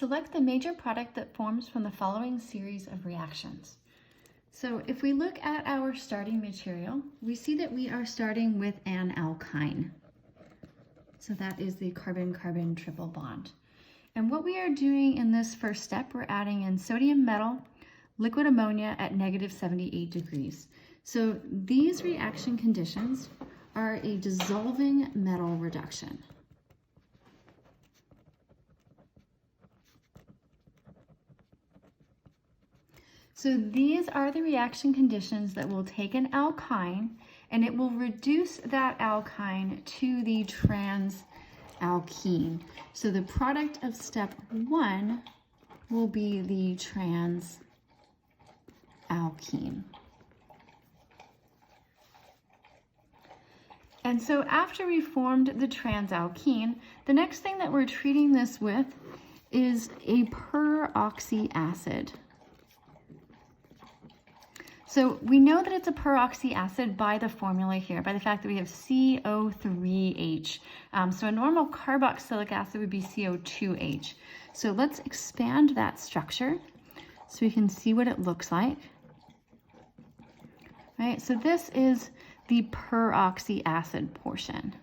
Select the major product that forms from the following series of reactions. So if we look at our starting material, we see that we are starting with an alkyne. So that is the carbon-carbon triple bond. And what we are doing in this first step, we're adding in sodium metal, liquid ammonia at -78 degrees. So these reaction conditions are a dissolving metal reduction. So these are the reaction conditions that will take an alkyne and it will reduce that alkyne to the trans alkene. So the product of step 1 will be the trans alkene. And so after we formed the trans alkene, the next thing that we're treating this with is a peroxy acid. So we know that it's a peroxy acid by the formula here, by the fact that we have CO3H. So a normal carboxylic acid would be CO2H. So let's expand that structure so we can see what it looks like. Right, so this is the peroxy acid portion.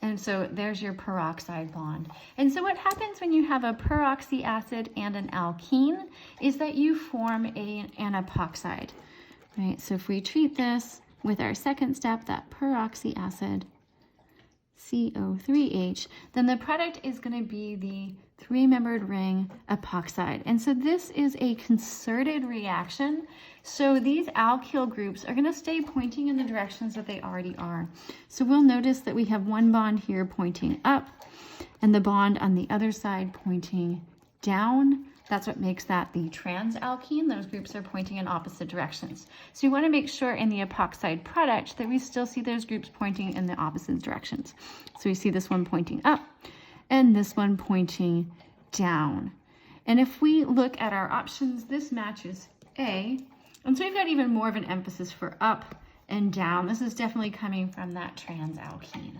And so there's your peroxide bond. And so what happens when you have a peroxy acid and an alkene is that you form an epoxide, right? So if we treat this with our second step, that peroxy acid, CO3H, then the product is going to be the 3-membered ring epoxide. And so this is a concerted reaction. So these alkyl groups are going to stay pointing in the directions that they already are. So we'll notice that we have one bond here pointing up and the bond on the other side pointing down. That's what makes that the trans alkene. Those groups are pointing in opposite directions. So you want to make sure in the epoxide product that we still see those groups pointing in the opposite directions. So we see this one pointing up and this one pointing down. And if we look at our options, this matches A. And so we've got even more of an emphasis for up and down. This is definitely coming from that trans alkene.